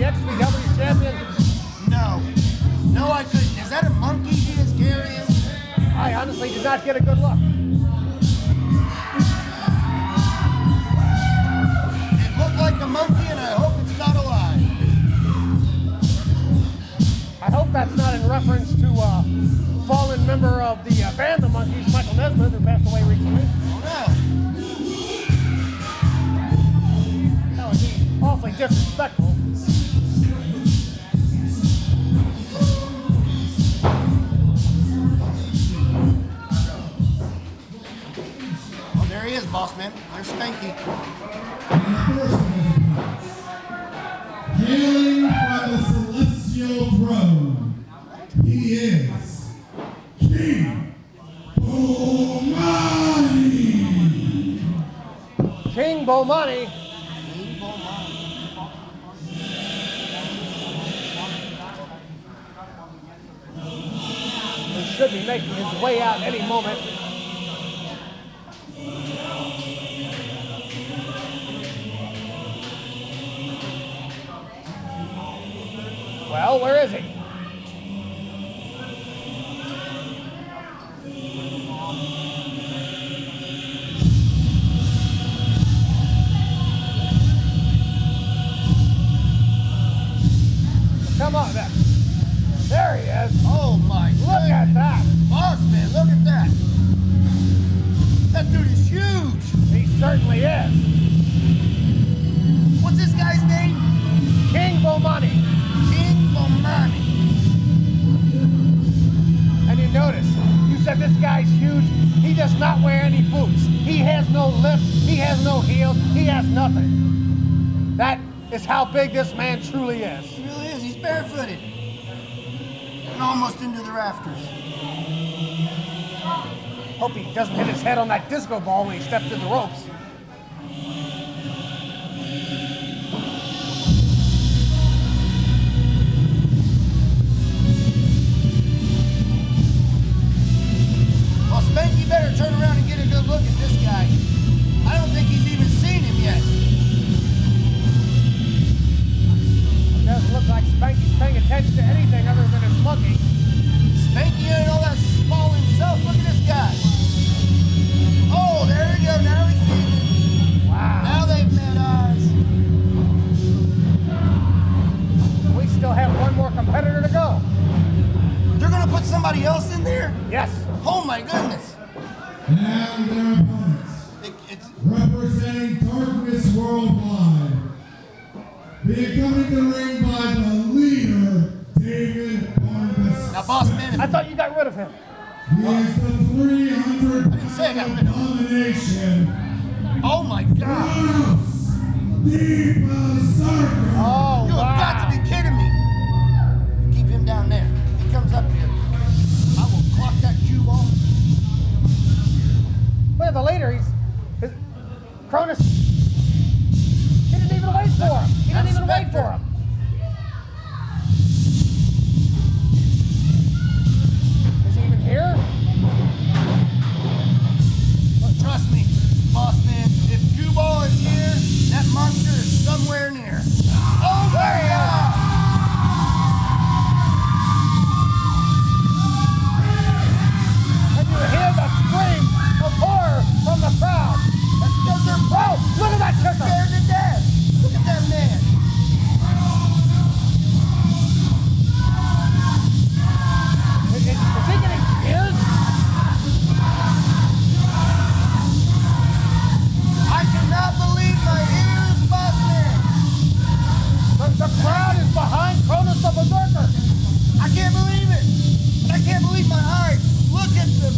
XVW champion? No. No, I couldn't. Is that a monkey he is carrying? I honestly did not get a good look. It looked like a monkey, and I hope it's not alive. I hope that's not in reference to fallen member of the band The Monkees, Michael Nesmith, who passed away recently. Oh, no. That would be awfully disrespectful. Oh, there he is, Bossman. There's Spanky. Hailing from the celestial throne, he is King Bomani. King Bomani. He should be making his way out any moment. Well, where is he? Come on, there he is. Oh my God. Look at that. Bossman, look at that. That dude is huge. He certainly is. What's this guy's name? King Bomani. King Bomani. And you notice, you said this guy's huge. He does not wear any boots. He has no lift. He has no heel. He has nothing. That is how big this man truly is. He really is. He's barefooted. And almost into the rafters. Hope he doesn't hit his head on that disco ball when he steps in the ropes. Well, Spanky better turn around and get a good look at this guy. I don't think he's even seen him yet. It doesn't look like Spanky's paying attention to anything other than his monkey. Spanky ain't all that small himself. Look at this guy. Oh, there we go. Now he's seen it. Wow. Now they've met eyes. We still have one more competitor to go. They're going to put somebody else in there? Yes. Oh, my goodness. And their opponents, representing Darkness Worldwide, being coming to the ring by the leader, David Barabas. Now, Bossman, I thought you got rid of him. He is the 300 I didn't say I got rid of him. Abomination. Oh, my God. Kronos, the Berserker. Oh, You have got to be kidding me. Keep him down there. If he comes up here, I will clock that cue ball. Look at the leader. Kronos. He didn't even wait for him. He didn't even wait for him. Is he even here? But trust me, Bossman, if cue ball is here, that monster is somewhere near. Oh, there he is. And you hear the scream of horror from the crowd. That's because they're broke. Look at that kicker. Scared to death. Look at that man. Is he getting spears? I cannot believe my ears, Bossman. The crowd is behind Kronos the Berserker. I can't believe it. I can't believe my eyes. Look at the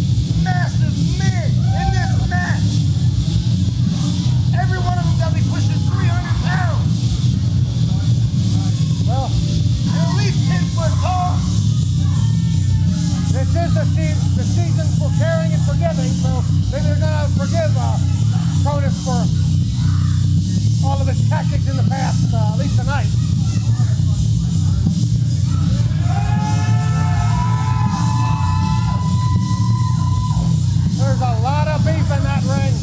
massive men in this match. Every one of them got to be pushing 300 pounds. Well, And at least 10 foot tall. this is the season for caring and forgiving, so maybe they're going to forgive Kronos for all of his tactics in the past, at least tonight. There's a lot of beef in that ring.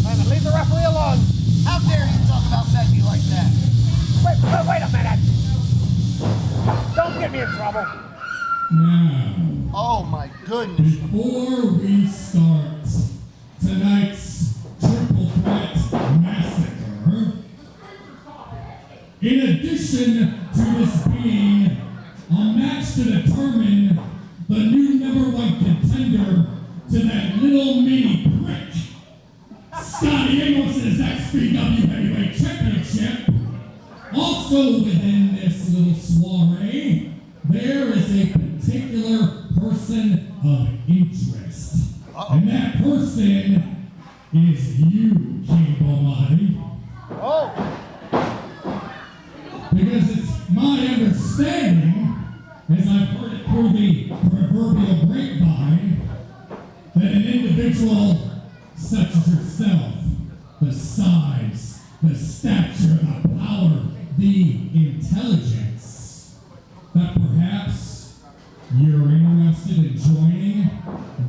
And leave the referee alone. How How dare you talk about Becky like that? Wait a minute. Don't get me in trouble. Now, Oh my goodness. before we start tonight's triple threat massacre, in addition to this being a match to determine the new #1 contender to that little mini prick, Scotty Amos's XVW Heavyweight Championship, also within this little soiree, there is a particular person of interest. And that person is you, King Bomani. Oh, Because it's my understanding, as I've heard it through the proverbial grapevine, that an individual such as yourself, the size, the stature, the power, the intelligence, that perhaps you're interested in joining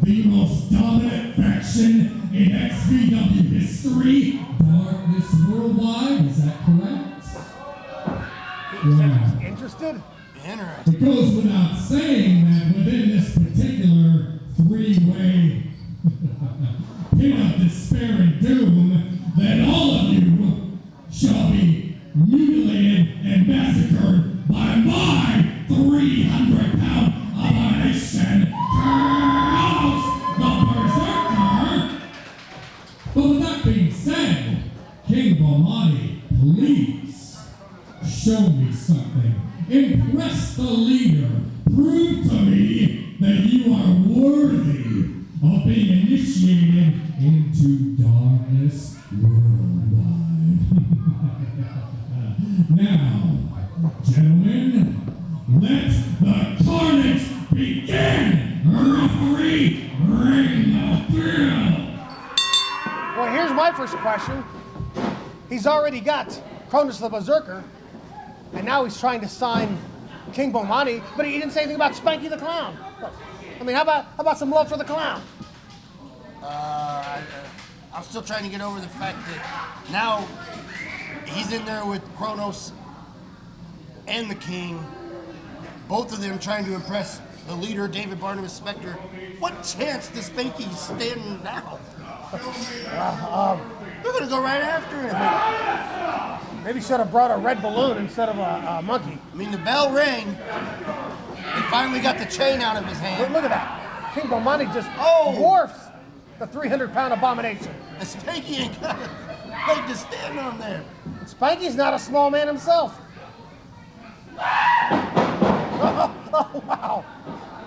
the most dominant faction in XVW history, Darkness Worldwide, is that correct? Yeah. interested? Interesting. It goes without saying that within this particular three-way pit of despair and doom, that all of you shall be mutilated and massacred by my 300-pound abomination, Kronos, the Berserker. But with that being said, King Bomani, please show me something. Impress the leader. Prove to me that you are worthy of being initiated into Darkness Worldwide. Now, gentlemen, let the carnage begin! Referee, ring the bell! Well, here's my first question. He's already got Kronos the Berserker, and now he's trying to sign King Bomani, but he didn't say anything about Spanky the Clown. I mean, how about some love for the clown? I'm still trying to get over the fact that now he's in there with Kronos and the King, both of them trying to impress the leader, David Barnabas Spector. What chance does Spanky stand now? They're gonna go right after him. Maybe should have brought a red balloon instead of a monkey. I mean, the bell rang. He finally got the chain out of his hand. Look at that. King Bomani just Oh. dwarfs the 300-pound abomination. And Spanky ain't got a leg to stand on there. Spanky's not a small man himself. Oh, wow.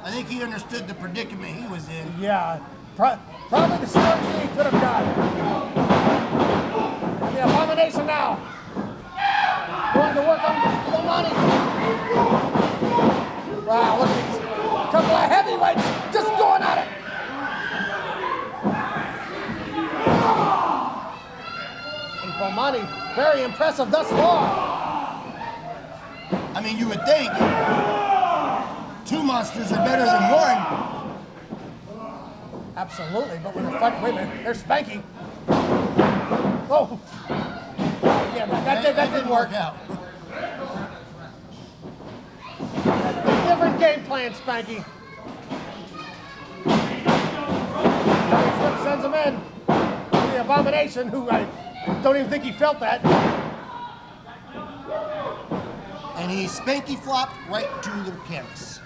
I think he understood the predicament he was in. Yeah, probably the smartest thing he could have done. The abomination now. Going to work on Bomani. Wow, look at these couple of heavyweights just going at it. And Bomani, very impressive thus far. I mean, you would think two monsters are better than one. Absolutely, but when they're fighting, wait a minute, there's Spanky. Oh, yeah, that didn't work. out. Different game plan, Spanky. Flip sends him in. The abomination, who I don't even think he felt that. And he Spanky flopped right to the canvas.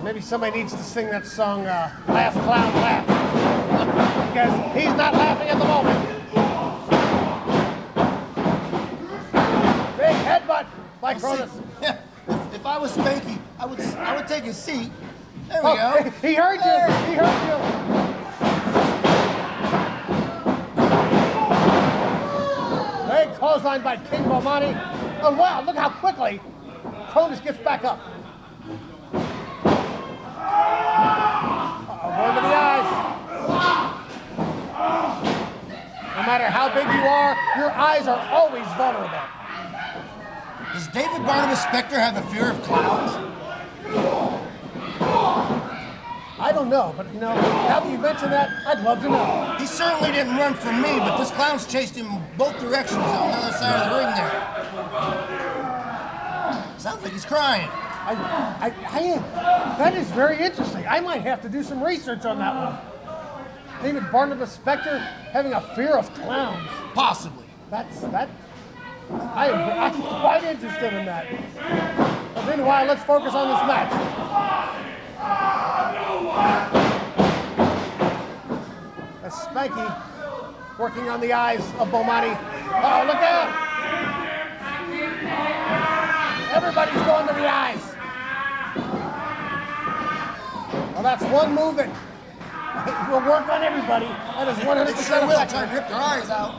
Maybe somebody needs to sing that song, Laugh Clown Laugh. Because he's not laughing at the moment. Big headbutt by Kronos. Yeah, if I was Spanky, I would take a seat. There we go. He heard you. He heard you. Big clothesline by King Bomani. Oh, wow, look how quickly Kronos gets back up. Going to the eyes. No matter how big you are, your eyes are always vulnerable. Does David Barnabas Spector have a fear of clowns? I don't know, but you know, now that you mention that, I'd love to know. He certainly didn't run from me, but this clown's chased him both directions on the other side of the ring there. Sounds like he's crying. That is very interesting. I might have to do some research on that one. David Barnabas Spector having a fear of clowns. Possibly. I am quite interested in that. But meanwhile, let's focus on this match. As Spanky working on the eyes of Bomani. Oh, look out! Everybody's going to the eyes. Well, that's one move that will work on everybody. That is 100% effective. Try to rip their eyes out.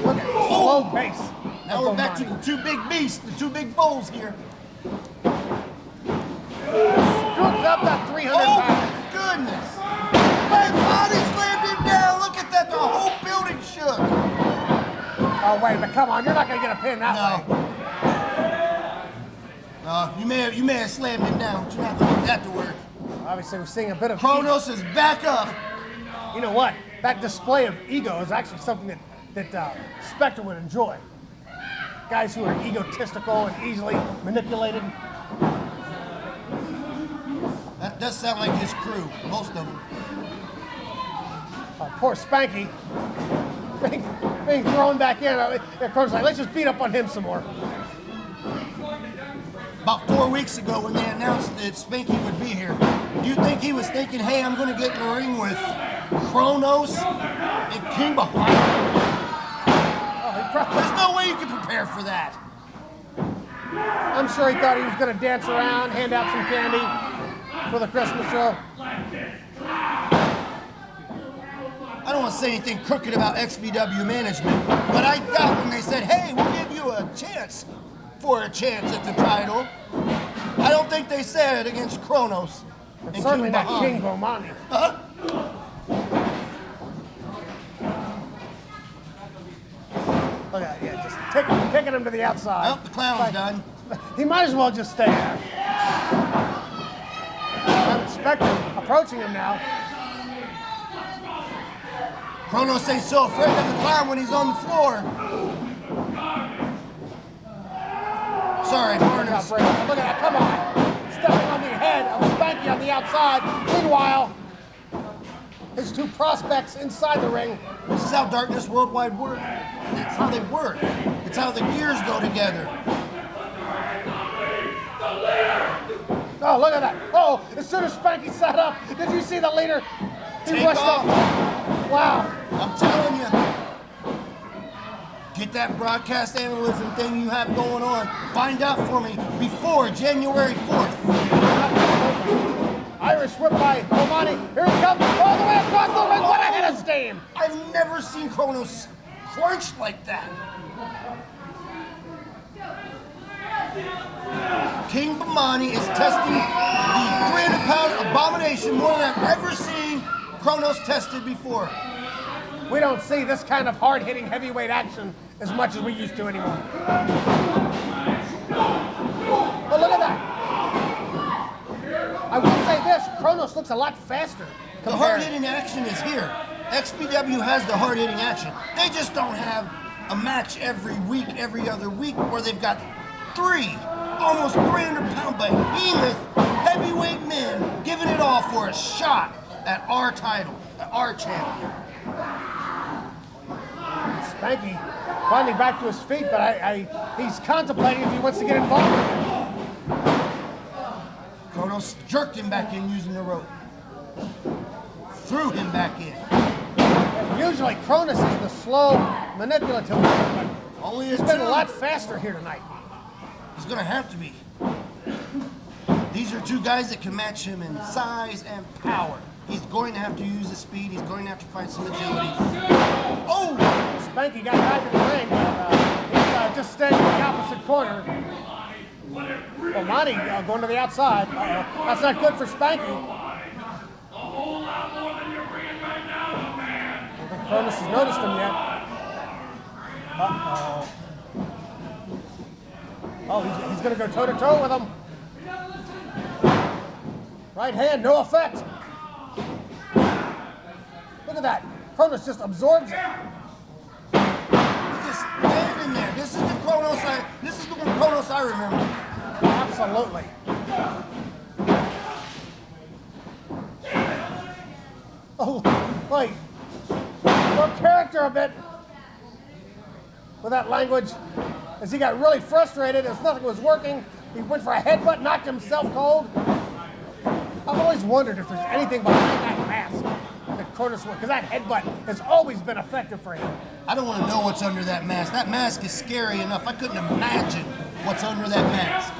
Look at the slow pace. Now we're back to the two big beasts, the two big bulls here. Scoops up that 300 pounds. Goodness. My body slammed him down. Look at that. The whole building shook. Oh, wait, but come on. You're not going to get a pin that way. You may have slammed him down, but you're not going to get that to work. Obviously, we're seeing a bit of... Kronos is back up. You know what? That display of ego is actually something that Spector would enjoy. Guys who are egotistical and easily manipulated. That does sound like his crew, most of them. Poor Spanky. Being thrown back in. Of course, like, let's just beat up on him some more. About 4 weeks ago when they announced that Spanky would be here, do you think he was thinking, hey, I'm going to get in the ring with Kronos and King Bomani? There's no way you can prepare for that. I'm sure he thought he was going to dance around, hand out some candy for the Christmas show. I don't want to say anything crooked about XVW management, but I doubt when they said, hey, we'll give you a chance for a chance at the title. I don't think they said it against Kronos. And certainly not King Bomani. Look at that, yeah, just taking him to the outside. Well, the clown's done. He might as well just stay there. Spector approaching him now. Kronos ain't so afraid of the clown when he's on the floor. Sorry, Barnabas. Look at that, come on. Stepping on the head of Spanky on the outside. Meanwhile, his two prospects inside the ring. This is how Darkness Worldwide works. It's how they work. It's how the gears go together. Oh, look at that. Oh, as soon as Spanky sat up, did you see the leader? He rushed off. Wow. I'm telling you. Get that broadcast analytics thing you have going on. Find out for me before January 4th. Irish whip by Bomani. Here he comes all the way across the ring. What a hit of steam. I've never seen Kronos crunch like that. King Bomani is testing the 300-pound Abomination more than I've ever seen Kronos tested before. We don't see this kind of hard-hitting heavyweight action as much as we used to anymore. But look at that. I will say this, Kronos looks a lot faster. The hard-hitting action is here. XVW has the hard-hitting action. They just don't have a match every week, every other week, where they've got three almost 300-pound behemoth heavyweight men giving it all for a shot at our title, at our champion. Spanky finally back to his feet, but he's contemplating if he wants to get involved. Kronos jerked him back in using the rope. Threw him back in. Usually Kronos is the slow, manipulative one, but he's been a lot faster here tonight. He's going to have to be. These are two guys that can match him in size and power. He's going to have to use his speed. He's going to have to find some agility. Oh! Spanky got back in the ring, but he's just standing in the opposite corner. Bomani going to the outside. That's not good for Spanky. I don't think Kronos has noticed him yet. Uh-oh. Oh, he's going to go toe-to-toe with him. Right hand, no effect. Look at that. Kronos just absorbs it. He's just standing there. This is the Kronos I remember. Absolutely. Oh, wait. No character a bit with that language. As he got really frustrated, as nothing was working, he went for a headbutt, knocked himself cold. I've always wondered if there's anything behind that mask that Kronos would, because that headbutt has always been effective for him. I don't want to know what's under that mask. That mask is scary enough. I couldn't imagine what's under that mask.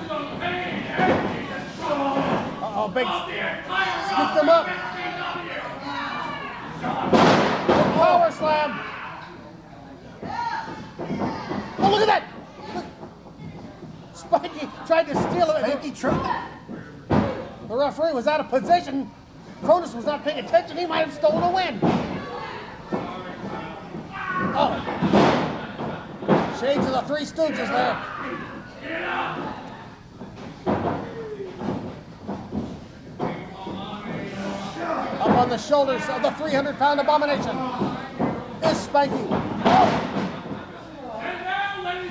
Uh-oh, big scoop them up. Big power slam. Oh, look at that. Look. Spanky tried to steal it. Spanky tried. The referee was out of position. Kronos was not paying attention. He might have stolen a win. Oh. Shades of the Three Stooges there. Up on the shoulders of the 300-pound Abomination is Spanky. Oh.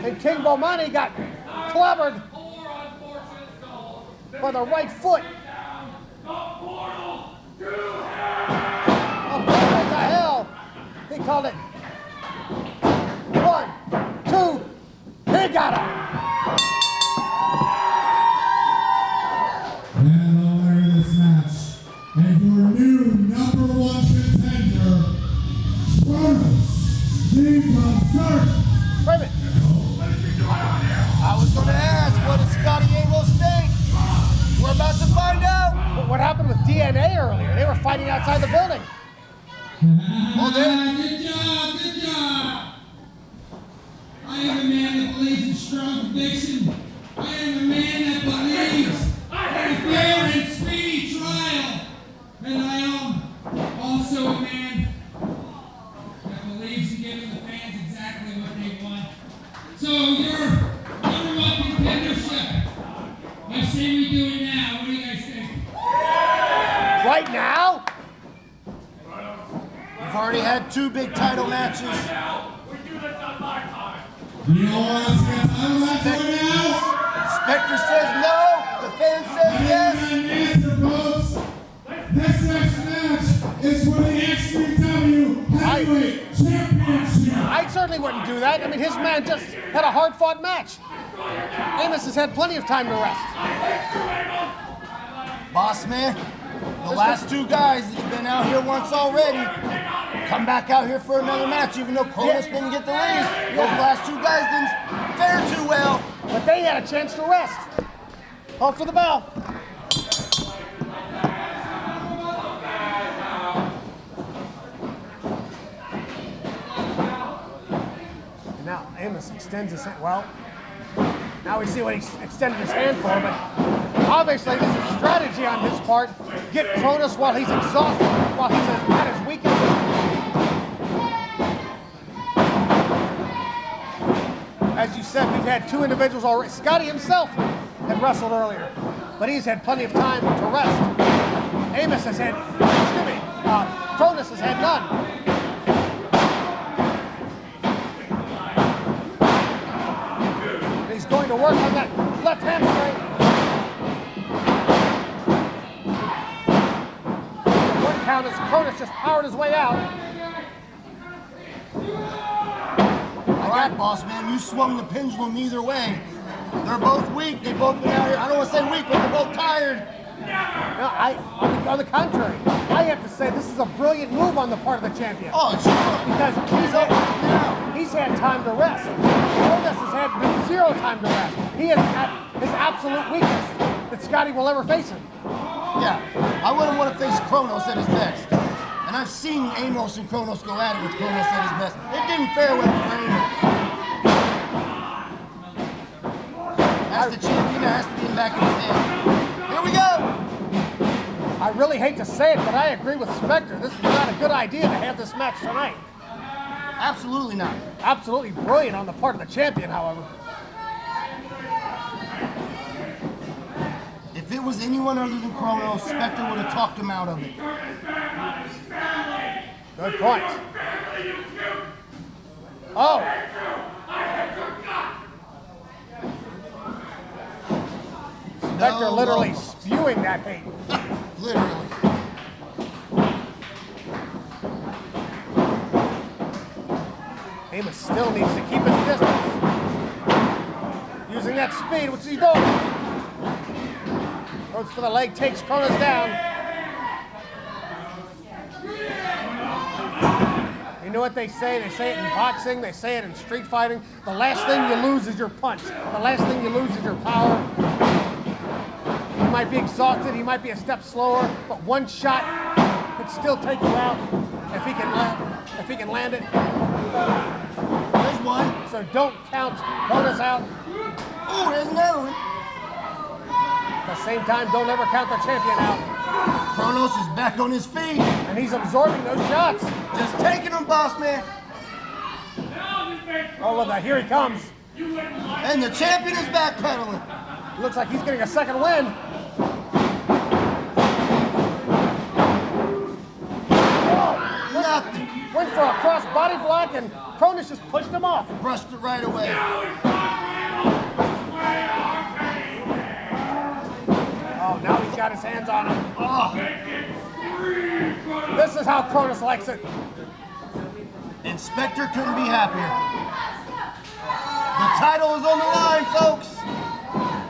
And King Bomani got clobbered by the right foot. A portal to hell. He called it. 1, 2. He got him. And the winner of this match, and your new #1 contender, Kronos, the Berserker. Wait a minute. I was going to ask, what does Scotty Amos think? We're about to find out. What happened with DNA earlier? They were fighting outside the building. Well, then, Good job. I am a man that believes in strong conviction. I am a man that believes in a fair and speedy trial. And I am also a man that believes in giving the fans exactly what they want. So your #1 contendership, I say we do it now. What do you guys think? Right now? you've already had 2 big title matches. You don't want us to get a title match right now? Spector says no. The fan says yes. And answer, folks. This next match is for the XVW Heavyweight Championship. I certainly wouldn't do that. I mean, his man just had a hard-fought match. Amos has had plenty of time to rest. Bossman, the last 2 guys that have been out here once already come back out here for another match, even though Kronos didn't get the lead. Those last 2 guys didn't fare too well. But they had a chance to rest. Call for the bell. And now Amos extends his hand. Well, now we see what he extended his hand for, but obviously this is strategy on his part. Get Kronos while he's exhausted, while he's at his weakest. As you said, we've had 2 individuals already. Scotty himself had wrestled earlier, but he's had plenty of time to rest. Amos has had, Kronos has had none. And he's going to work on that left hamstring. 1 count as Kronos just powered his way out. All right, boss man, you swung the pendulum either way. They're both weak. They've both been out here. I don't want to say weak, but they're both tired. No, on the contrary, I have to say this is a brilliant move on the part of the champion. Oh, sure. Because he's had time to rest. Kronos has had 0 time to rest. He is at his absolute weakest that Scotty will ever face him. Yeah, I wouldn't want to face Kronos at his best. And I've seen Amos and Kronos go at it with Kronos at his best. It didn't fare well for Amos. As the champion, there has to be in the back of his head. Here we go! I really hate to say it, but I agree with Spector. This is not a good idea to have this match tonight. Absolutely not. Absolutely brilliant on the part of the champion, however. If it was anyone other than Kronos, Spector would have talked him out of it. Good point. Oh! Spector literally spewing that hate. Literally. Amos still needs to keep his distance. Using that speed, which he's doing. Goes for the leg, takes Kronos down. You know what they say? They say it in boxing, they say it in street fighting. The last thing you lose is your punch. The last thing you lose is your power. He might be exhausted, he might be a step slower, but one shot could still take you out if he can land it. There's one. So don't count Kronos out. Oh, there's another one. At the same time, don't ever count the champion out. Kronos is back on his feet. And he's absorbing those shots. Just taking them, boss man. Oh, look, here he comes. And the champion is backpedaling. Looks like he's getting a second win. Nothing. Went for a cross body block and Kronos just pushed him off. Brushed it right away. Oh, now he's got his hands on him. Oh. This is how Kronos likes it. And Spector couldn't be happier. The title is on the line, folks.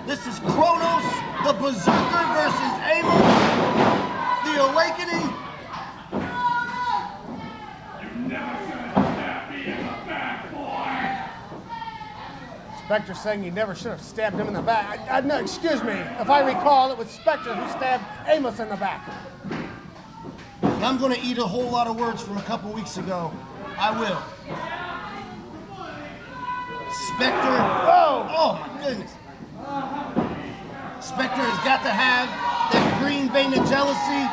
This is Kronos, the Berserker versus Amos, the Awakening. Spector saying he never should have stabbed him in the back. No, excuse me. If I recall, it was Spector who stabbed Amos in the back. I'm going to eat a whole lot of words from a couple weeks ago. I will. Spector. Oh my goodness. Spector has got to have that green vein of jealousy.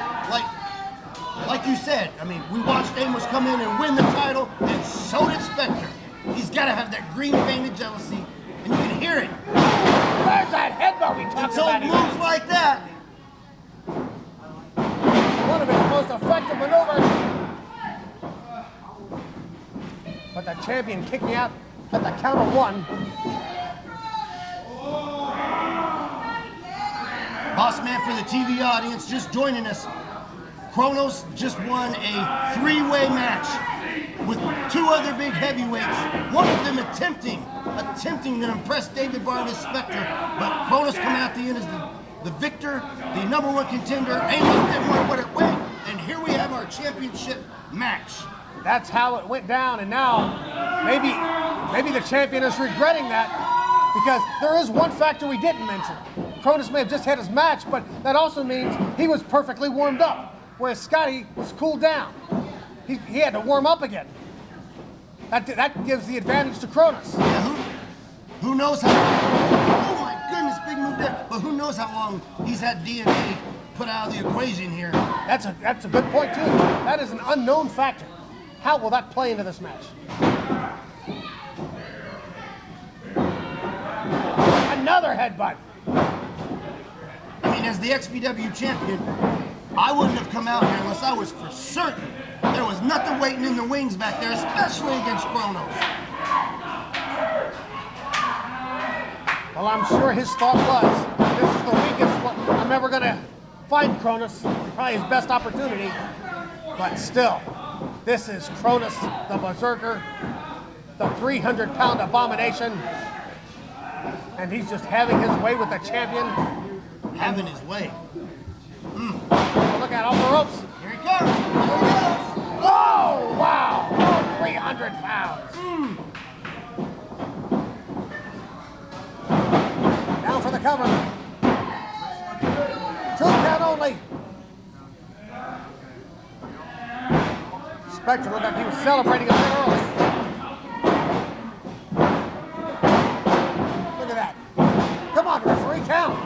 Like you said, I mean, we watched Amos come in and win the title, and so did Spector. He's got to have that green vein of jealousy, and you can hear it. There's that headbutt we talked about. It's moves like that. One of his most effective maneuvers. But the champion kicked me out at the count of one. Bossman, for the TV audience just joining us, Kronos just won a three-way match with two other big heavyweights. One of them attempting to impress David Barabas Spector, but Kronos coming out the end as the victor, the #1 contender. Amos didn't want to let it win, and here we have our championship match. That's how it went down, and now maybe the champion is regretting that, because there is one factor we didn't mention. Kronos may have just had his match, but that also means he was perfectly warmed up, whereas Scotty was cooled down. He had to warm up again. That gives the advantage to Kronos. Yeah, who knows how? Oh my goodness, big move there. But who knows how long he's had DNA put out of the equation here? That's a good point too. That is an unknown factor. How will that play into this match? Another headbutt. I mean, as the XVW champion, I wouldn't have come out here unless I was for certain there was nothing waiting in the wings back there, especially against Kronos. Well, I'm sure his thought was, this is the weakest one I'm ever going to find Kronos. Probably his best opportunity. But still, this is Kronos, the Berserker, the 300-pound abomination. And he's just having his way with the champion. Having his way. Look out, off the ropes. Here he comes. Here he goes. Whoa, wow. Oh, 300 pounds. Down for the cover. 2 count only. Spector looked like he was celebrating a bit early. Look at that. Come on, referee, count.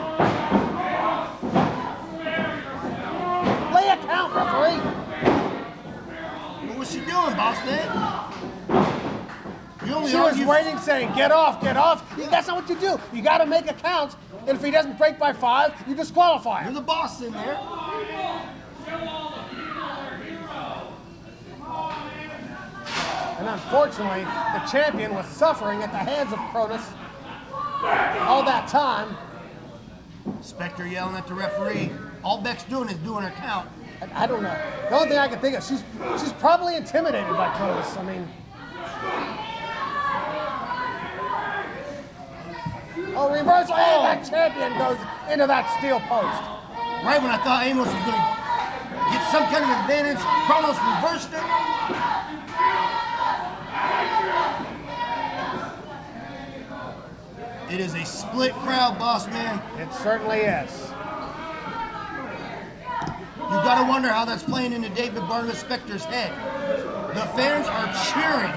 Lay a count, referee. What was she doing, boss man? You only She was argue waiting, saying, get off, get off. That's not what you do. You got to make a count, and if he doesn't break by 5, you disqualify him. You're the boss in there. And unfortunately, the champion was suffering at the hands of Kronos all that time. Spector yelling at the referee. All Beck's doing is doing her count. I don't know. The only thing I can think of, she's probably intimidated by Kronos. I mean, reversal, and that champion goes into that steel post. Right when I thought Amos was going to get some kind of advantage, Kronos reversed it. It is a split crowd, boss man. It certainly is. You gotta wonder how that's playing into David Barabas Spector's head. The fans are cheering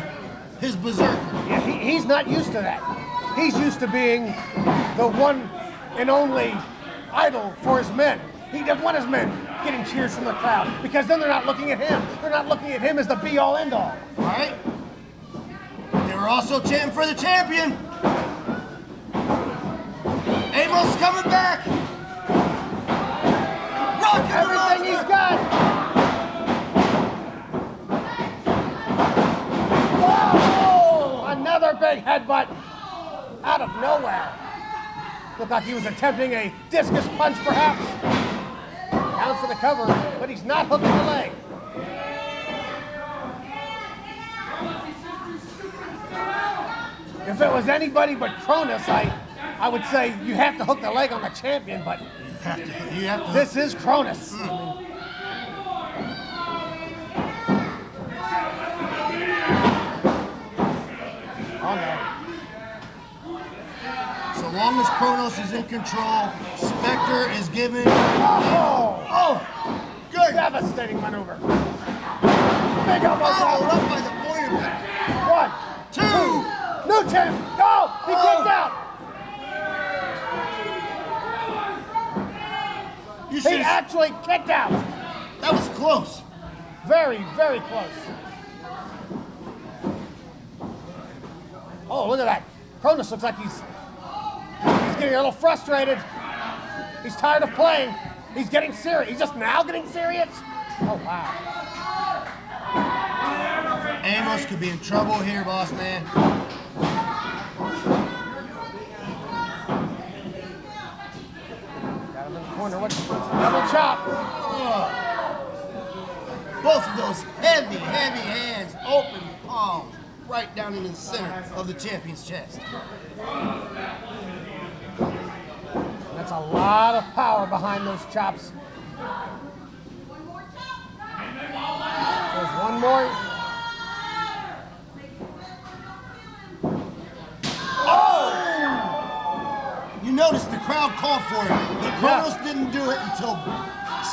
his Berserker. Yeah, he's not used to that. He's used to being the one and only idol for his men. He doesn't want his men getting cheers from the crowd because then they're not looking at him. They're not looking at him as the be-all, end-all. All right? They were also chanting for the champion. Amos coming back. Everything he's got. Whoa! Another big headbutt out of nowhere. Looked like he was attempting a discus punch, perhaps. Down for the cover, but he's not hooking the leg. If it was anybody but Kronos, I would say you have to hook the leg on the champion, but You have to. this is Kronos. Oh no. So long as Kronos is in control, Spector is giving. Oh! Good. Devastating maneuver. Big elbow Followed drop. up by the quarterback. 1, 2. New champ. Go! He kicked out. You He see, actually kicked out. that was close. Very, very close. Oh, look at that. Kronos looks like he's getting a little frustrated. He's tired of playing. He's getting serious. He's just now getting serious? Oh, wow. Amos could be in trouble here, boss man. Got him in the corner. What's double chop? Both of those heavy, heavy hands, open palms, right down into the center of the champion's chest. That's a lot of power behind those chops. There's one more. Oh! You notice the crowd called for it, but Kronos didn't do it until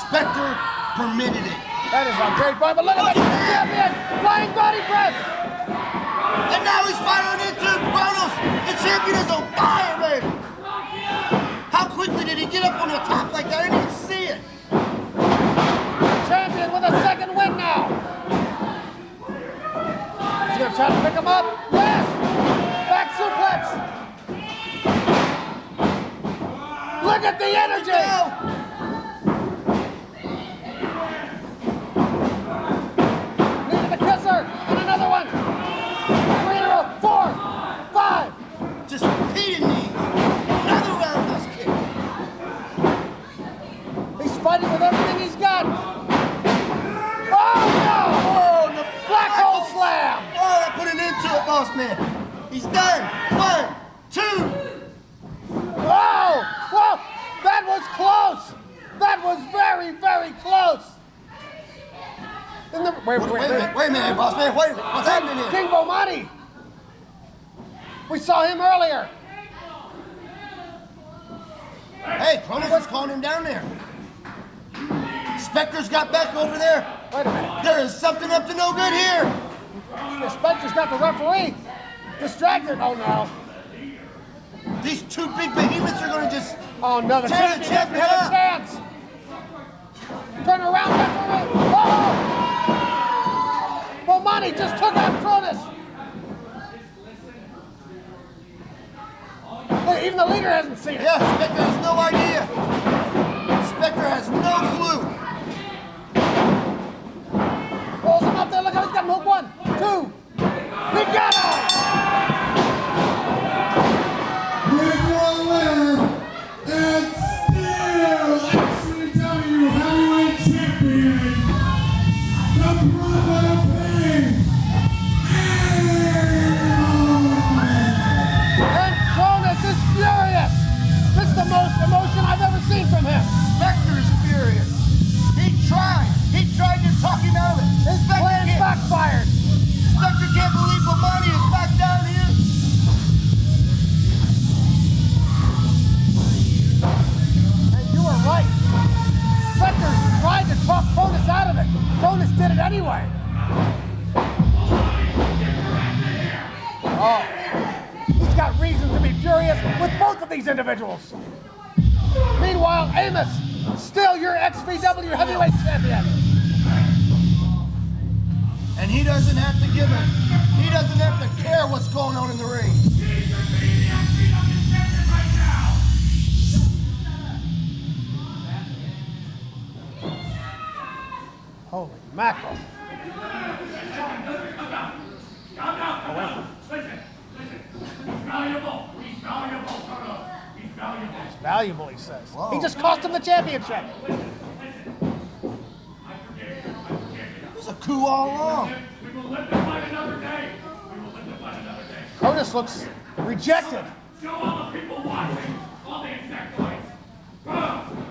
Spector permitted it. That is a great point, but look at that champion! Flying body press! And now he's firing into Kronos! The champion is on fire, baby! How quickly did he get up on the top like that? I didn't even see it. Champion with a second win now. He's gonna try to pick him up. Yes! Back suplex. Look at the energy. Needed the kisser and another one. 3 in a row. 4, 5. Just repeating these. Another roundhouse kick. He's fighting with everything he's got. Oh no! Oh, the Black hole slam. Oh, that put an end to it, boss man. He's done. 1, 2. Whoa! Whoa! That was close! That was very, very close! Wait a minute, boss man. Wait a minute. What's happening here? King Bomani! We saw him earlier. Hey, Kronos is calling him down there. Spector's got Beck over there. Wait a minute. There is something up to no good here. The Spector's got the referee distracted. Oh no. These two big behemoths are going to just Oh no, the tear the champion champion had a up. chance. Turn around, referee. Oh! Bomani just took out Kronos. Look, even the leader hasn't seen it. Yeah, Spector has no idea. Spector has no clue. Rolls him up there. Look how he's got him hook. 1, 2. We got him! With your winner, and still XVW Heavyweight Champion, the Prophet of Pain, And Kronos is furious. This is the most emotion I've ever seen from him. Spector is furious. He tried to talk him out of it. His plan backfired. Spector can't believe Bomani is back down here. And you were right. Spector tried to talk Kronos out of it. Kronos did it anyway. Oh, he's got reason to be furious with both of these individuals. Meanwhile, Amos, still your XVW heavyweight champion. And he doesn't have to give it. He doesn't have to care what's going on in the ring. Holy mackerel. He's valuable, he says. Whoa. He just cost him the championship. It was a coup all along. Kronos looks rejected.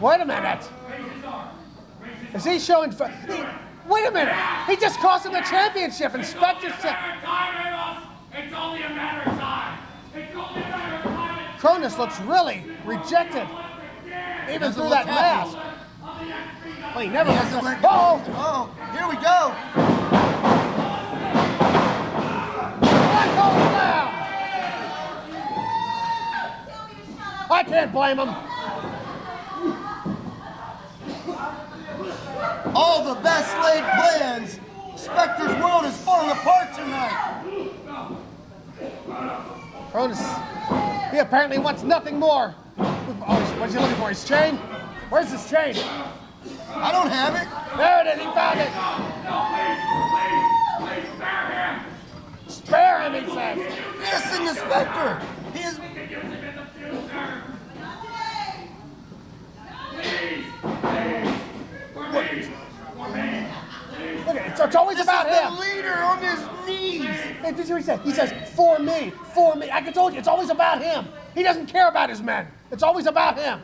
Wait a minute. Is he showing... Wait a minute. He just cost him the championship. And Spector said... It's only a matter of time. It's only a matter of time. Kronos looks really rejected. Even through that mask. Well, he never Hasn't let- Oh! Oh, here we go. Black hole slam! I can't blame him. All the best laid plans. Spector's world is falling apart tonight. Kronos, he apparently wants nothing more. Oh, what's he looking for? His chain? Where's his chain? I don't have it. There it is, he found it. Please spare him. Spare him, he says. Listen to Spector. He is. Look at it, it's always This about is him. the leader on his knees. Hey, did you hear what he said? He says, for me, for me. I told you, it's always about him. He doesn't care about his men. It's always about him.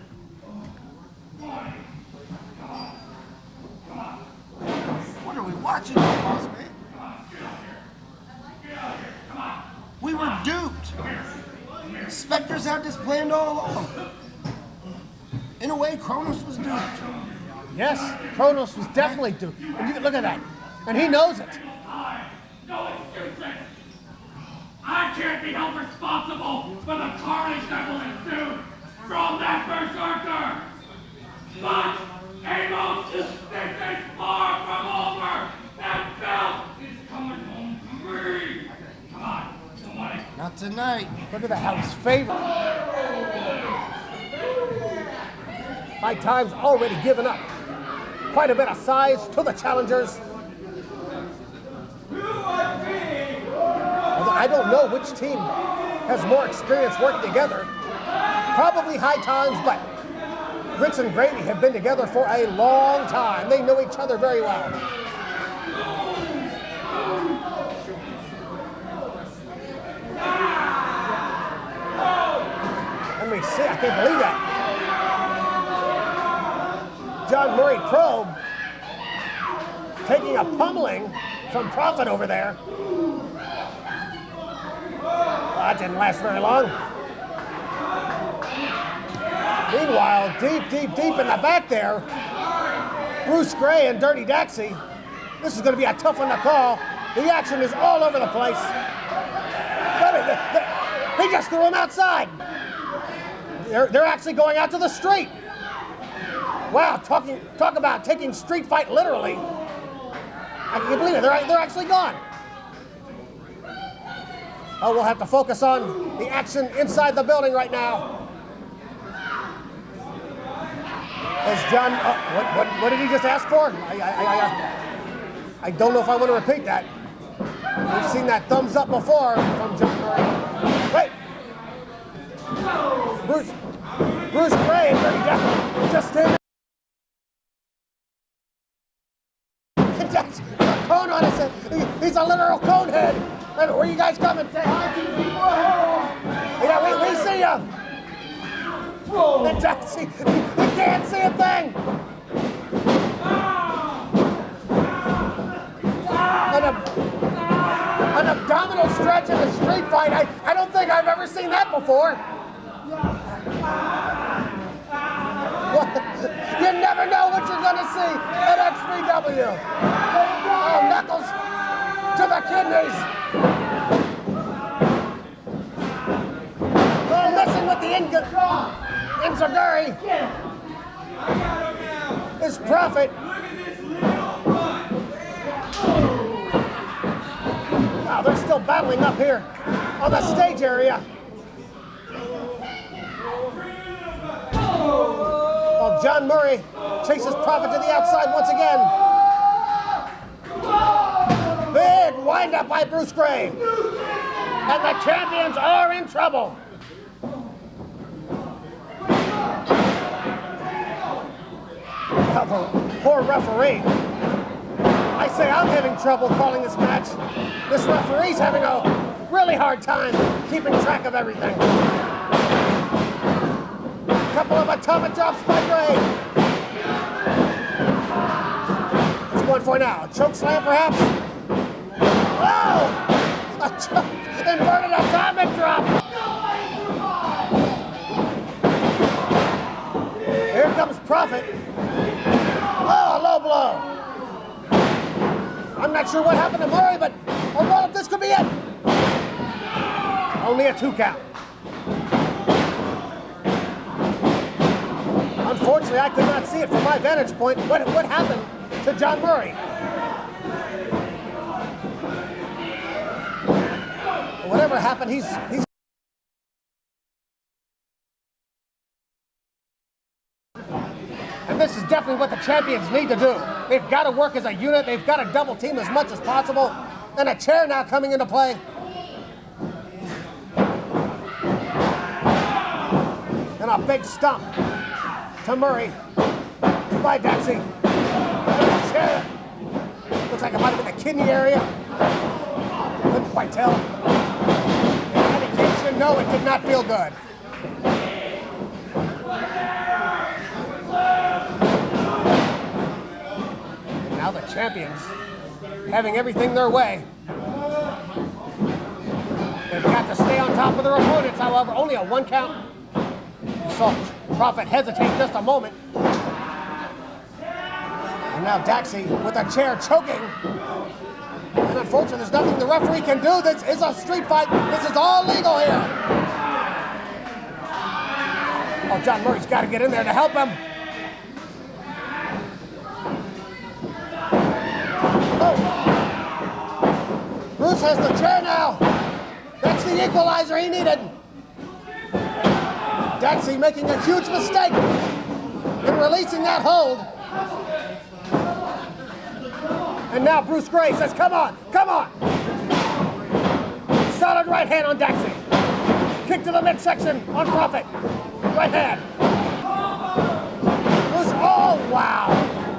What are we watching, Bossman? We were duped. Spector's had this planned all along. In a way, Kronos was duped. Yes, Kronos was definitely duped. And you can look at that. And he knows it. No excuses. I can't be held responsible for the carnage that will ensue from that Berserker. But Amos, this is far from over. That belt is coming home to me. Come on, somebody. Not tonight. Look at that, how he's favored. High Time's already given up. Quite a bit of size to the challengers. Although I don't know which team has more experience working together. Probably High Times, but Rich and Grady have been together for a long time. They know each other very well. Let me see, I can't believe that. John Murray Probe taking a pummeling from Prophet over there. Well, that didn't last very long. Meanwhile, deep in the back there, Bruce Gray and Dirty Daxy. This is going to be a tough one to call. The action is all over the place. He just threw him outside. They're actually going out to the street. Wow, talk about taking street fight literally. I can't believe it. They're actually gone. Oh, we'll have to focus on the action inside the building right now. As John, what did he just ask for? I don't know if I want to repeat that. We've seen that thumbs up before from John Murray. Wait! Bruce Gray just standing. Cone on us. He's a literal cone head. Where you guys coming? Say hi to people. Yeah, we see you. And Daxy, he can't see a thing. An abdominal stretch in a street fight. I don't think I've ever seen that before. You never know what you're going to see at XVW. Oh, knuckles to the kidneys. Oh, messing with the Enziguri. His prophet. Wow, they're still battling up here on the stage area. Well, John Murray chases Prophet to the outside once again. Big wind-up by Bruce Gray. And the champions are in trouble. Well, the poor referee. I say I'm having trouble calling this match. This referee's having a really hard time keeping track of everything. Couple of atomic drops by Gray. What's he going for now? A choke slam, perhaps? Oh! A inverted atomic drop! Here comes Prophet. Oh, a low blow. I'm not sure what happened to Murray, but oh, well, this could be it. Only a 2 count. Unfortunately, I could not see it from my vantage point. What happened to John Murray? Whatever happened, he's. And this is definitely what the champions need to do. They've got to work as a unit. They've got to double team as much as possible. And a chair now coming into play. And a big stump to Murray by Daxy. And a chair. Looks like it might have been the kidney area. Couldn't quite tell. In indication, no, it did not feel good. And now the champions, having everything their way. They've got to stay on top of their opponents, however. Only a 1 count. You saw Prophet hesitate just a moment. And now Daxy with a chair choking. And unfortunately, there's nothing the referee can do. This is a street fight. This is all legal here. Oh, John Murray's got to get in there to help him. Oh. Bruce has the chair now. That's the equalizer he needed. Daxy making a huge mistake in releasing that hold. And now Bruce Gray says, come on, come on. Solid right hand on Daxy. Kick to the midsection on Prophet. Right hand. Bruce, oh, wow.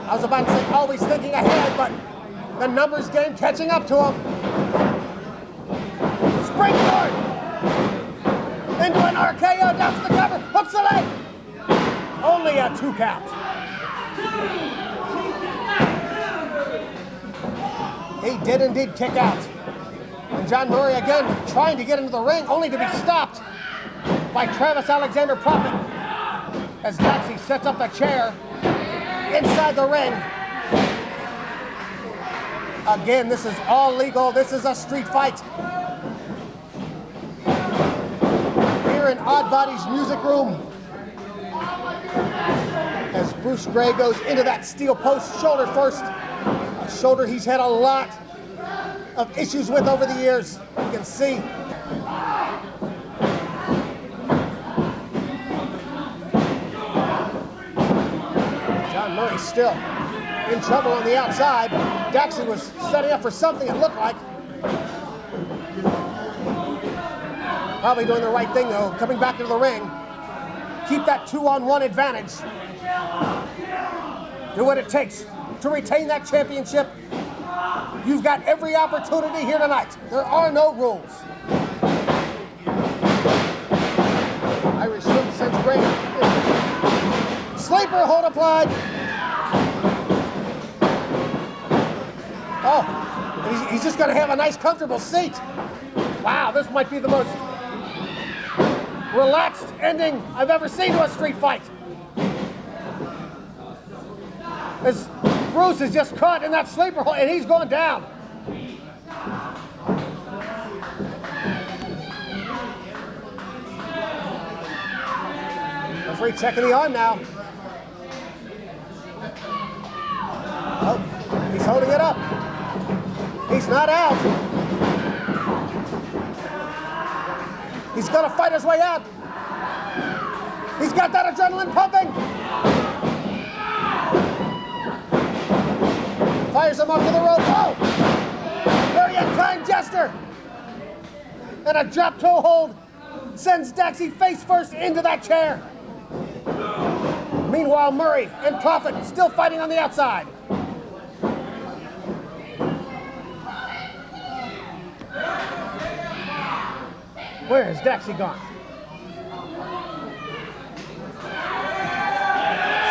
I was about to say always thinking ahead, but the numbers game catching up to him. Springboard. Into an RKO, down to the cover, hooks the leg. Only a 2 count. He did indeed kick out. And John Murray again trying to get into the ring, only to be stopped by Travis Alexander Prophet as Daxy sets up the chair inside the ring. Again, this is all legal. This is a street fight. Here in Oddbody's music room, as Bruce Gray goes into that steel post shoulder first. A shoulder he's had a lot of issues with over the years. You can see John Murray still in trouble on the outside. Daxy was setting up for something, it looked like. Probably doing the right thing, though, coming back into the ring. Keep that 2-on-1 advantage. Do what it takes to retain that championship. You've got every opportunity here tonight. There are no rules. Irish Whip sends Gray. Sleeper hold applied. Oh, he's just going to have a nice, comfortable seat. Wow, this might be the most relaxed ending I've ever seen to a street fight. As Bruce is just caught in that sleeper hold, and he's going down. Referee checking the arm now. Oh, he's holding it up. He's not out. He's gonna fight his way out. He's got that adrenaline pumping. Fires him up to the rope. Oh! Very unkind gesture. And a drop toe hold sends Daxy face first into that chair. Meanwhile, Murray and Prophet still fighting on the outside. Where is Daxy gone?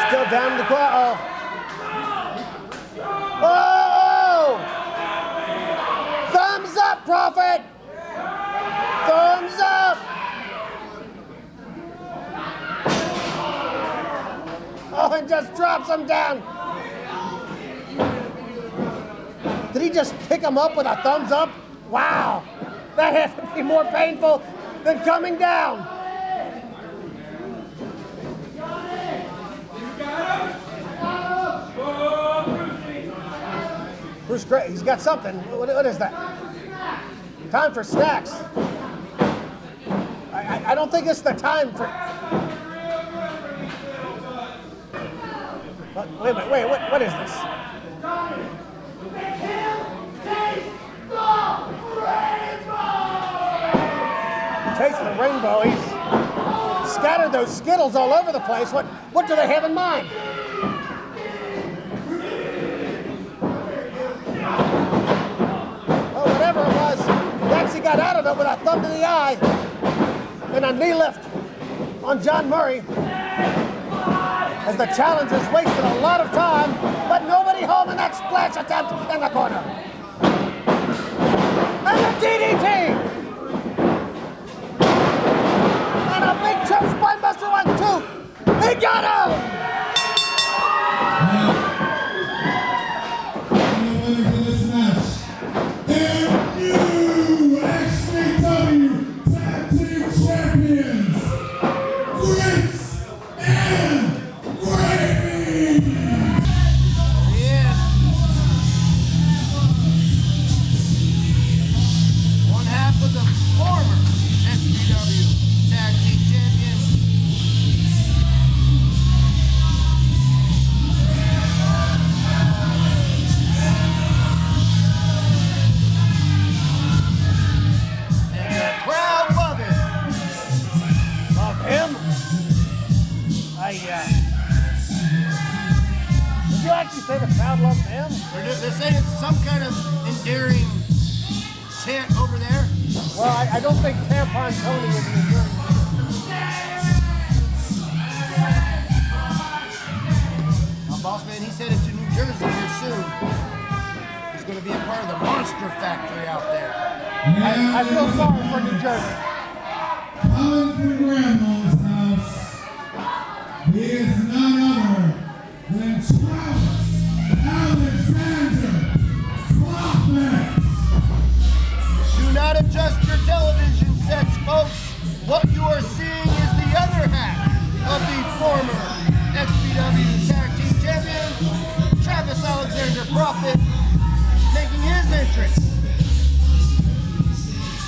Still down in the corner. Oh! Thumbs up, Prophet! Thumbs up! Oh, and just drops him down. Did he just pick him up with a thumbs up? Wow! That had to be more painful than coming down. Bruce Gray, he's got something. What is that? Time for snacks. I don't think it's the time for... Wait a minute, wait, what is this? Taste the rainbow. He's scattered those Skittles all over the place. What do they have in mind? Oh, whatever it was, Daxy got out of it with a thumb to the eye and a knee lift on John Murray as the challengers wasted a lot of time, but nobody home in that splash attempt in the corner. And the DDT! And a big choke spinebuster 1-2. He got him! And the winner for this match, their new XVW Tag Team Champions, Bryce and Gravy! Yeah. One half of the former XVW Tag Team Champions. And the crowd love it. Love him? Did you actually say the crowd loves him? They're saying it's some kind of endearing chant over there. Well, I don't think Tampon Tony would be good. Bossman, he said it's in New Jersey here soon. He's going to be a part of the monster factory out there. I feel sorry for New Jersey. Coming from Grandma's house, he is none other than Travis Alexander Bossman. Do not adjust your television sets, folks. What you are seeing is the other half of the former XVW Tag Team Champion, Travis Alexander Prophet, making his entrance.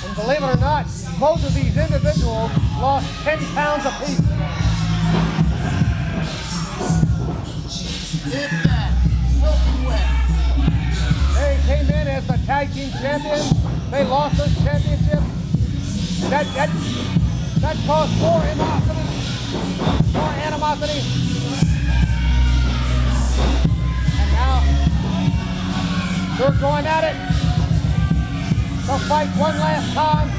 And believe it or not, both of these individuals lost 10 pounds apiece. If that, soaking wet. They came in as the tag team champions. They lost this championship. That caused more animosity. And now they're going at it. They'll fight one last time.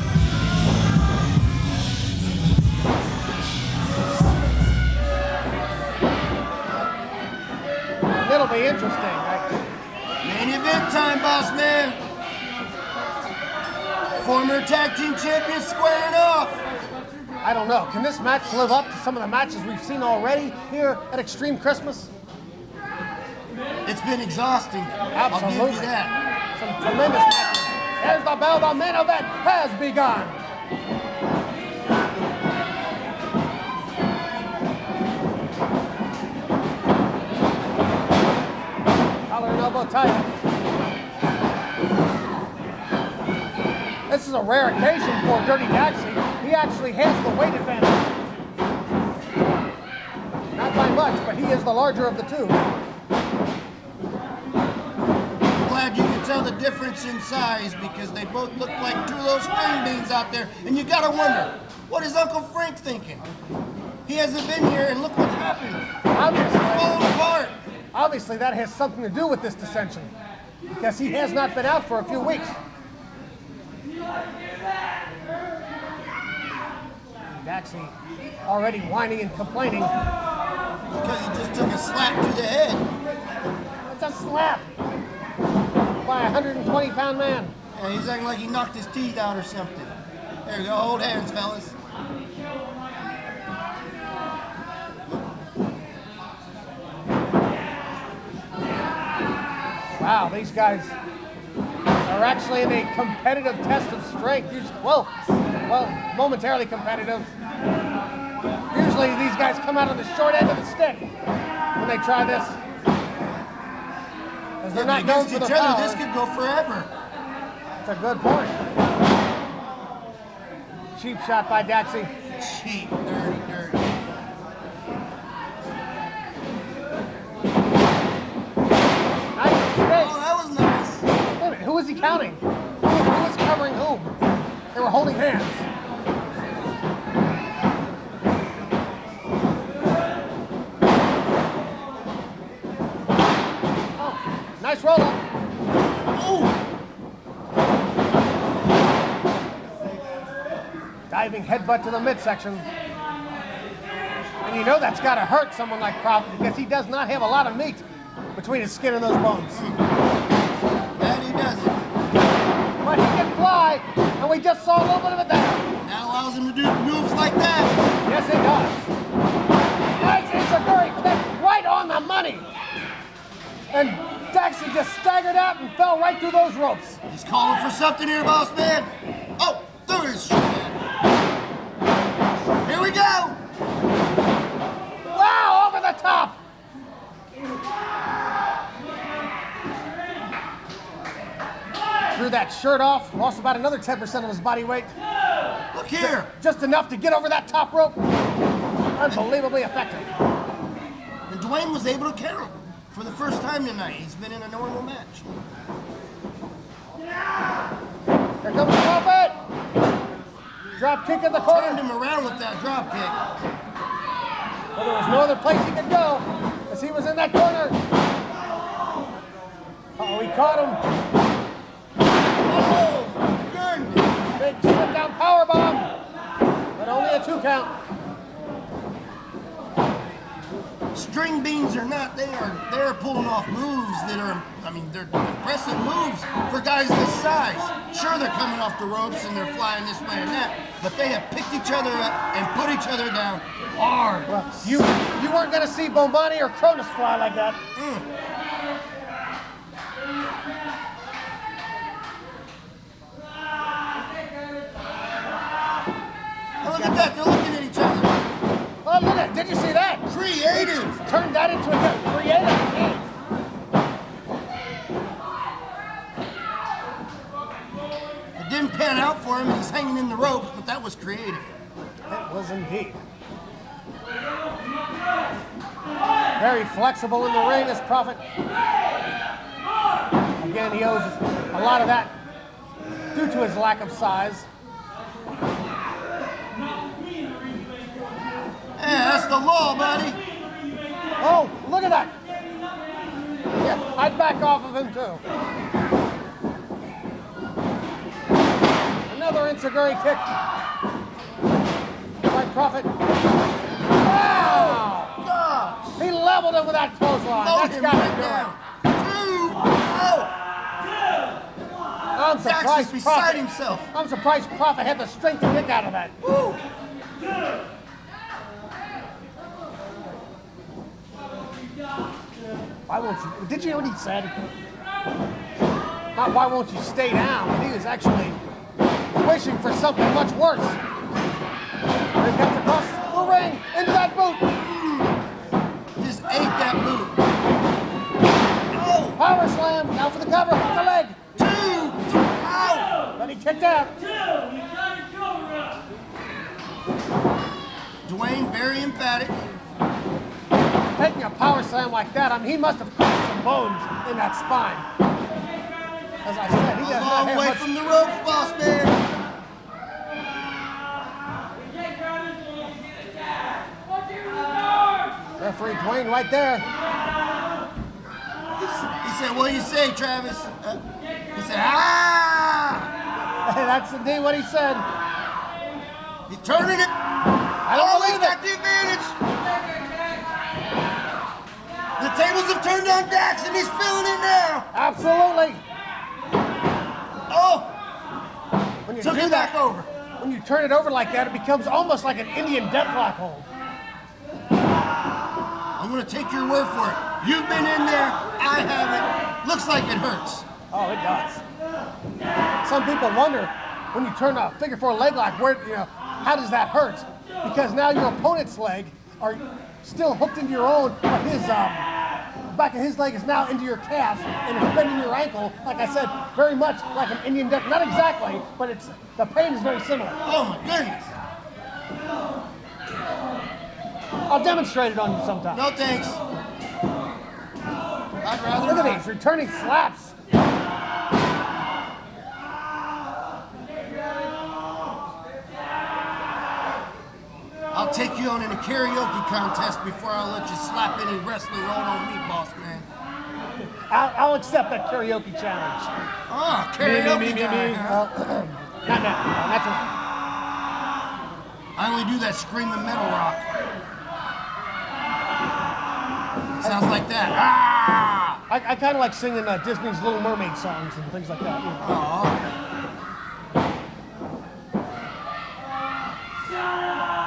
It'll be interesting. Main event time, Bossman. Former tag team champions squaring off. I don't know. Can this match live up to some of the matches we've seen already here at Extreme Christmas? It's been exhausting. Absolutely. I'll give you that. Some tremendous matches. Here's the bell. The main event has begun. Collar and elbow tight. This is a rare occasion for Dirty Daxy. He actually has the weight advantage. Not by much, but he is the larger of the two. I'm glad you can tell the difference in size because they both look like two of those string beans out there. And you gotta wonder, what is Uncle Frank thinking? He hasn't been here and look what's happened. Obviously, Falling apart. obviously that has something to do with this dissension because he has not been out for a few weeks. Daxy already whining and complaining. Because he just took a slap to the head. It's a slap by a 120-pound man. Yeah, he's acting like he knocked his teeth out or something. There you go, hold hands, fellas. Wow, these guys are actually in a competitive test of strength. Well, momentarily competitive. Usually these guys come out on the short end of the stick when they try this. Because they're not known for the each other, power. this could go forever. That's a good point. Cheap shot by Daxy. Cheap, dirty. Nice space. Oh, that was nice. Wait a minute, who was he counting? Who was covering whom? They were holding hands. Oh, nice roll up. Ooh. Diving headbutt to the midsection. And you know that's got to hurt someone like Prophet because he does not have a lot of meat between his skin and those bones. That he doesn't. But he can fly, and we just saw a little bit of it there. That allows him to do moves like that. Yes, it does. Nice Enziguri kick right on the money. And Daxy just staggered out and fell right through those ropes. He's calling for something here, boss man. Oh, there it is. Here we go. Wow, over the top. Threw that shirt off, lost about another 10% of his body weight. Look here. Just enough to get over that top rope. Unbelievably effective. And Duane was able to count for the first time tonight. He's been in a normal match. Here comes Prophet. Drop kick in the corner. Turned him around with that drop kick. But there was no other place he could go as he was in that corner. Uh-oh, he caught him. Oh, goodness. Big slip down powerbomb. But only a 2 count. String beans or not, they're pulling off moves that are, they're impressive moves for guys this size. Sure, they're coming off the ropes and they're flying this way and that, but they have picked each other up and put each other down hard. Well, you weren't going to see Bomani or Kronos fly like that. Oh, look at that, they're looking at each other. Oh, look at it. Did you see that? Creative. Turned that into a creative game. It didn't pan out for him, he's hanging in the ropes, but that indeed. Very flexible in the ring, this Prophet. Again, he owes a lot of that due to his lack of size. Yeah, that's the law, buddy. Oh, look at that. Yeah, I'd back off of him too. Another enziguri kick by Prophet. Wow! Gosh. He leveled him with that clothesline. Load That's him got to right do down. it. I'm Dax surprised is beside Prophet. himself. I'm surprised Prophet had the strength to kick out of that. Woo. Why won't you? Did you hear what he said? Not why won't you stay down, but he was actually wishing for something much worse. He comes across the ring into that boot. Just ate that boot. Oh, Power slam. Now for the cover. With the leg. 2, 3, ow. Then he kicked out. Duane, very emphatic. Taking a power slam like that, I mean, he must have cracked some bones in that spine. As I said, he A does not long have way much. from the ropes, boss man. Referee Duane right there. He said, what do you say, Travis? He said, ah! That's indeed what he said. He's turning it. I don't Oh, believe he's it. got the advantage. The tables have turned on Dax, and he's feeling it now. Absolutely. Oh, When you took do it that, back over. when you turn it over like that, it becomes almost like an Indian deathlock hold. I'm going to take your word for it. You've been in there. I haven't. Looks like it hurts. Oh, it does. Some people wonder when you turn a figure four leg lock, where how does that hurt? Because now your opponent's leg are still hooked into your own, but his back of his leg is now into your calf, and it's bending your ankle. Like I said, very much like an Indian death. Not exactly, but the pain is very similar. Oh my goodness. I'll demonstrate it on you sometime. No thanks. I'd rather Look not. at these returning slaps. I'll take you on in a karaoke contest before I'll let you slap any wrestling on me, boss man. I'll accept that karaoke challenge. Oh, karaoke guy. Huh? Not now. That's a, I only do that screaming metal rock. Sounds like that. Ah! I kind of like singing Disney's Little Mermaid songs and things like that. Aw.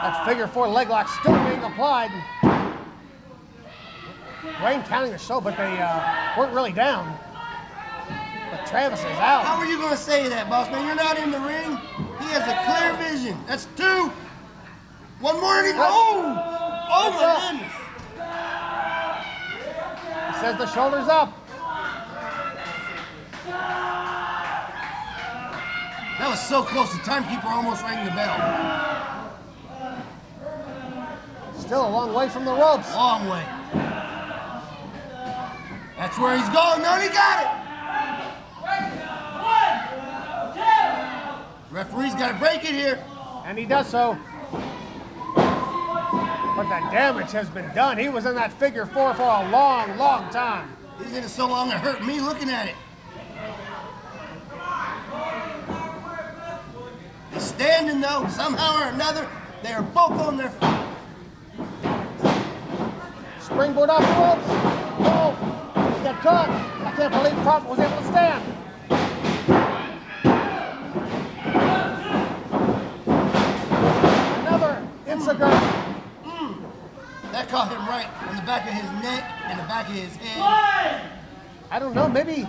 That figure four leg lock still being applied. Duane counting the show, but they weren't really down. But Travis is out. How are you going to say that, boss man? You're not in the ring. He has a clear vision. That's 2. One more and he goes. Oh my goodness. He says the shoulder's up. That was so close. The timekeeper almost rang the bell. Still a long way from the ropes. Long way. That's where he's going. No, he got it. Referee's got to break it here. And he does so. But the damage has been done. He was in that figure four for a long, long time. He's in it so long it hurt me looking at it. He's standing though, somehow or another. They are both on their feet. Springboard off the ropes. Oh, he got caught. I can't believe Prophet was able to stand. Another enziguri. That caught him right on the back of his neck and the back of his head. I don't know, maybe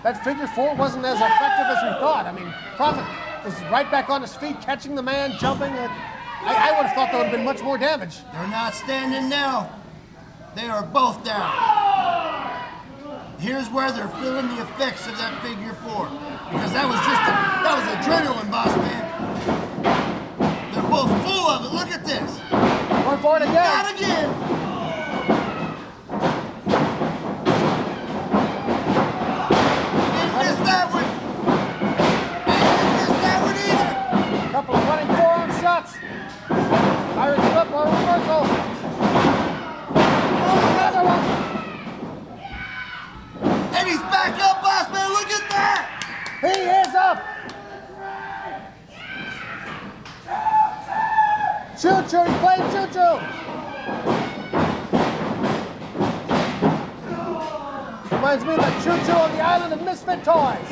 that figure four wasn't as effective as we thought. I mean, Prophet was right back on his feet, catching the man, jumping. I would have thought there would have been much more damage. They're not standing now. They are both down. Here's where they're feeling the effects of that figure four. Because that was adrenaline, boss man. They're elbows full of it. Look at this. Going for it again. Not again. Didn't miss that one. Didn't miss that one either. Couple of running forearm shots. Irish whip or reversal. Another one. And he's back up, Bossman. Look at that. He is up. Choo-choo, he's playing choo-choo. Reminds me of the choo-choo on the island of misfit toys.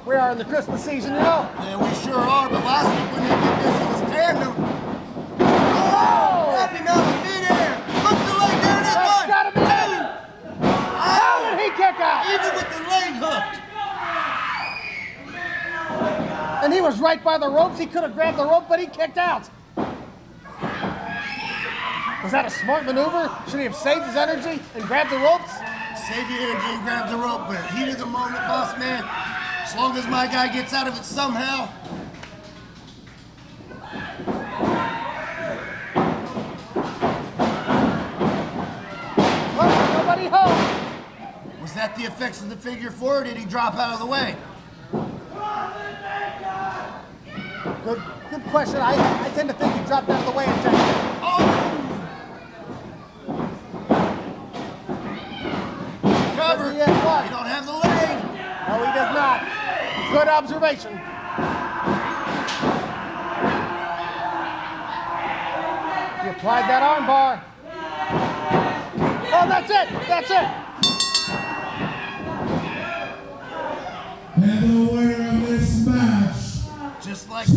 We are in the Christmas season, you know. Yeah, we sure are, but last week when they did this, it was tandem. Oh! Wrapping up in midair. Look the leg there, it is That's one. gotta be it. How did he kick out? Even with the leg hooked. And he was right by the ropes. He could have grabbed the rope, but he kicked out. Was that a smart maneuver? Should he have saved his energy and grabbed the ropes? Save your energy and grab the rope, but heat of the moment, Bossman. As long as my guy gets out of it somehow. Oh, nobody home. Was that the effects of the figure four, or did he drop out of the way? Good question. I tend to think he dropped out of the way intentionally. Cover. He has what? You don't have the leg. No, he does not. Good observation. He applied that arm bar. Oh, that's it. That's it. And the winner of this match, Just like that.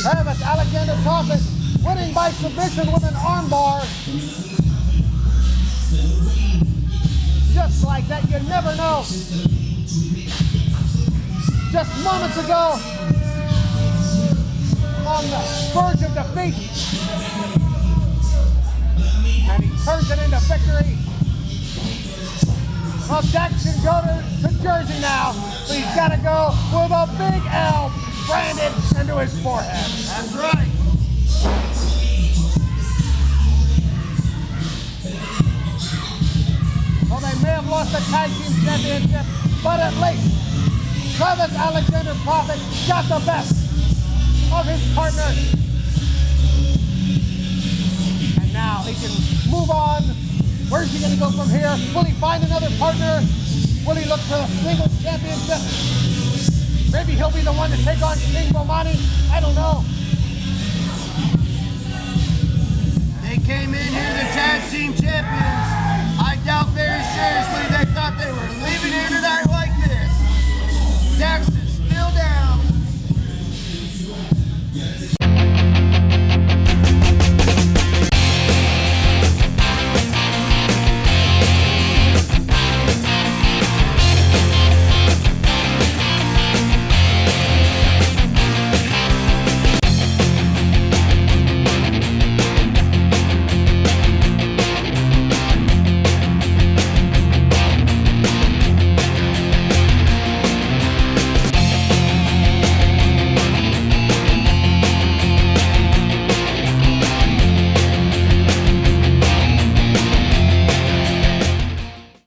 Travis Alexander Prophet. Travis Alexander Prophet winning by submission with an arm bar. Just like that, you never know. Just moments ago, on the verge of defeat, and he turns it into victory. Well, Dax can go to Jersey now, so he's got to go with a big L branded into his forehead. That's right. Well, they may have lost the tag team championship, but at least Travis Alexander Prophet got the best of his partner. And now he can move on. Where's he going to go from here? Will he find another partner? Will he look for the singles championship? Maybe he'll be the one to take on King Bomani. I don't know.